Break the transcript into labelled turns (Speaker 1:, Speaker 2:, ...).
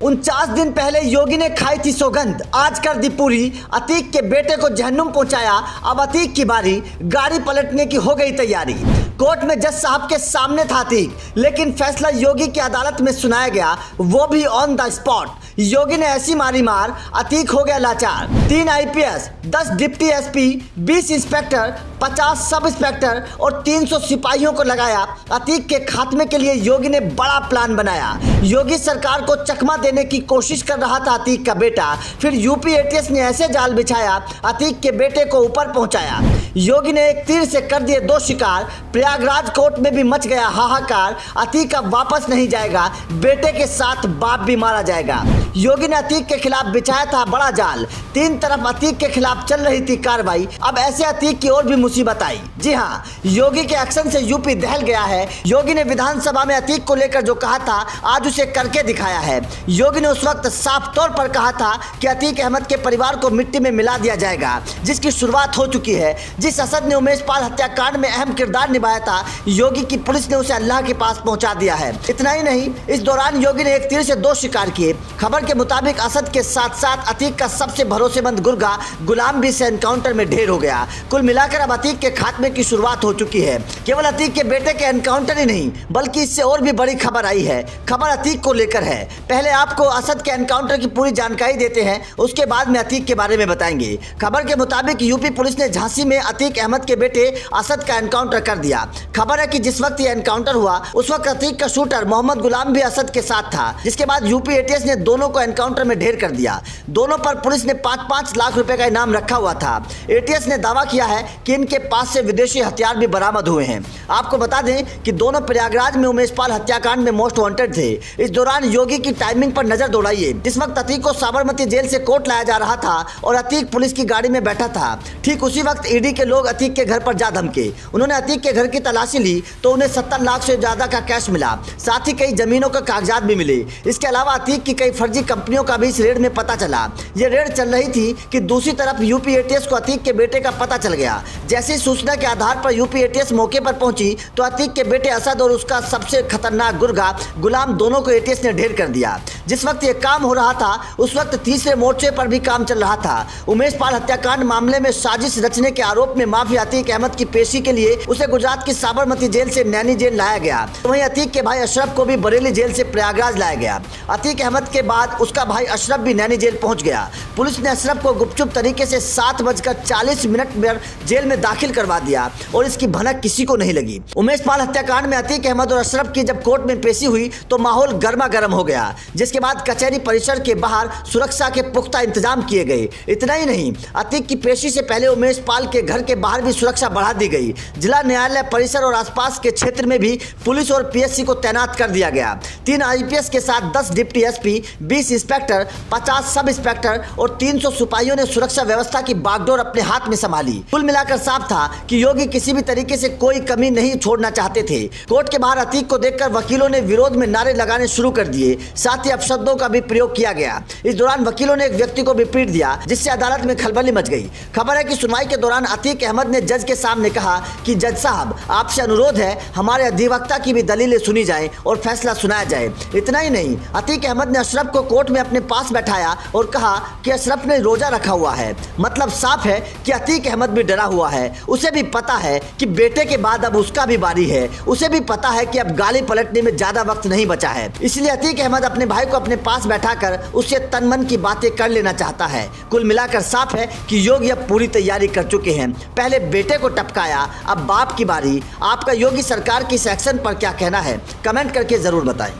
Speaker 1: 49 दिन पहले योगी ने खाई थी सौगंध, आज कर दी पूरी। अतीक के बेटे को जहन्नुम पहुंचाया, अब अतीक की बारी। गाड़ी पलटने की हो गई तैयारी। कोर्ट में जज साहब के सामने था अतीक, लेकिन फैसला योगी की अदालत में सुनाया गया, वो भी ऑन द स्पॉट। योगी ने ऐसी मारी मार, अतीक हो गया लाचार। 3 IPS, 10 deputy SP, 20 inspector, 50 sub inspector और 300 सिपाहियों को लगाया। अतीक के खात्मे के लिए योगी ने बड़ा प्लान बनाया। योगी सरकार को चकमा देने की कोशिश कर रहा था अतीक का बेटा, फिर यूपी एटीएस ने ऐसे जाल बिछाया, अतीक के बेटे को ऊपर पहुंचाया। योगी ने एक तीर से कर दिए 2 शिकार। प्रयागराज कोर्ट में भी मच गया हाहाकार। अतीक अब वापस नहीं जाएगा, बेटे के साथ बाप भी मारा जाएगा। योगी ने अतीक के खिलाफ बिछाया था बड़ा जाल। 3 तरफ अतीक के खिलाफ चल रही थी कार्रवाई। अब ऐसे अतीक की ओर भी मुसीबत आई। जी हाँ, योगी के एक्शन से यूपी दहल गया है। योगी ने विधानसभा में अतीक को लेकर जो कहा था, आज उसे करके दिखाया है। योगी ने उस वक्त साफ तौर पर कहा था कि अतीक अहमद के परिवार को मिट्टी में मिला दिया जाएगा, जिसकी शुरुआत हो चुकी है। जिस असद ने उमेश पाल हत्याकांड में अहम किरदार निभाया था, योगी की पुलिस ने उसे अल्लाह के पास पहुंचा दिया है। इतना ही नहीं, इस दौरान योगी ने एक तीर से 2 शिकार किए। खबर के मुताबिक असद के साथ साथ अतीक का सबसे भरोसेमंद गुर्गा गुलाम भी इस एनकाउंटर में ढेर हो गया। कुल मिलाकर अब अतीक के खात्मे की शुरुआत हो चुकी है। केवल अतीक के बेटे के एनकाउंटर ही नहीं, बल्कि इससे और भी बड़ी खबर आई है। खबर अतीक को लेकर है। पहले आपको असद के एनकाउंटर की पूरी जानकारी देते हैं, उसके बाद में अतीक के बारे में बताएंगे। खबर के मुताबिक यूपी पुलिस ने झांसी में अतीक अहमद के बेटे असद का एनकाउंटर कर दिया। खबर है कि जिस वक्त ये एनकाउंटर हुआ, उस वक्त अतीक का शूटर मोहम्मद गुलाम भी असद के साथ था। जिसके बाद यूपी एटीएस ने दोनों को एनकाउंटर में ढेर कर दिया। दोनों पर पुलिस ने 5-5 लाख रुपए का इनाम रखा हुआ था। एटीएस ने दावा किया है कि इनके पास से विदेशी हथियार भी बरामद हुए हैं। आपको बता दें कि दोनों प्रयागराज में उमेश पाल हत्याकांड में मोस्ट वांटेड थे। इस दौरान योगी की टाइमिंग पर नजर दौड़ाइए। जिस वक्त अतीक को साबरमती जेल से कोर्ट लाया जा रहा था और अतीक पुलिस की गाड़ी में बैठा था, ठीक उसी वक्त ईडी के लोग अतीक के घर पर जा धमके। उन्होंने अतीक के घर की तलाशी ली तो उन्हें 70 लाख से ज्यादा का कैश मिला, साथ ही कई जमीनों के कागजात भी मिले। इसके अलावा अतीक की कई फर्जी कंपनियों का भी इस रेड में पता चला। ये रेड चल रही थी कि दूसरी तरफ यूपी एटीएस को अतीक के बेटे का पता चल गया। जैसी सूचना के आधार पर यूपी एटीएस मौके पर पहुंची तो अतीक के बेटे असद और उसका सबसे खतरनाक गुर्गा गुलाम दोनों को एटीएस ने ढेर कर दिया। जिस वक्त ये काम हो रहा था, उस वक्त तीसरे मोर्चे पर भी काम चल रहा था। उमेश पाल हत्याकांड मामले में साजिश रचने के आरोप में माफिया अतीक अहमद की पेशी के लिए उसे गुजरात की साबरमती जेल से नैनी जेल लाया गया। वहीं अतीक के भाई अशरफ को भी बरेली जेल से प्रयागराज लाया गया। अतीक अहमद के बाद उसका भाई अशरफ भी नैनी जेल पहुंच गया। पुलिस ने अशरफ को गुपचुप तरीके से 7:40 में जेल में दाखिल करवा दिया और इसकी भनक किसी को नहीं लगी। उमेश पाल हत्याकांड में अतीक अहमद और अशरफ की जब कोर्ट में पेशी हुई तो माहौल गर्मा गर्म हो गया। जिसके बाद कचहरी परिसर के बाहर सुरक्षा के पुख्ता इंतजाम किए गए। इतना ही नहीं, अतीक की पेशी से पहले उमेश पाल के घर के बाहर भी सुरक्षा बढ़ा दी गई। जिला न्यायालय परिसर और आसपास के क्षेत्र में भी पुलिस और पीएससी को तैनात कर दिया गया। 3 आईपीएस के साथ 10 deputy SP, 20 inspector, 50 sub inspector और 300 सिपाहियों ने सुरक्षा व्यवस्था की बागडोर अपने हाथ में संभाली। कुल मिलाकर साफ था कि योगी किसी भी तरीके से कोई कमी नहीं छोड़ना चाहते थे। कोर्ट के बाहर अतीक को देखकर वकीलों ने विरोध में नारे लगाने शुरू कर दिए। साथ ही अपशब्दों का भी प्रयोग किया गया। इस दौरान वकीलों ने एक व्यक्ति को भी पीट दिया, जिससे अदालत में खलबली मच गई। खबर है कि सुनवाई के दौरान अतीक अहमद ने जज के सामने कहा कि जज साहब, आपसे अनुरोध है हमारे अधिवक्ता की भी दलीलें सुनी जाए और फैसला सुनाया जाए। इतना ही नहीं, अतीक अहमद ने अशरफ को कोर्ट में अपने पास बैठाया और कहा कि अशरफ ने रोजा रखा हुआ है। मतलब साफ है कि अतीक अहमद भी डरा हुआ है। उसे भी पता है कि बेटे के बाद अब उसका भी बारी है। उसे भी पता है कि अब गाली पलटने में ज्यादा वक्त नहीं बचा है। इसलिए अतीक अहमद अपने भाई को अपने पास बैठाकर उससे तन मन की बातें कर लेना चाहता है। कुल मिलाकर साफ है कि योगी अब पूरी तैयारी कर चुके हैं। पहले बेटे को टपकाया, अब बाप की बारी। आपका योगी सरकार की इस एक्शन पर क्या कहना है, कमेंट करके जरूर बताएं।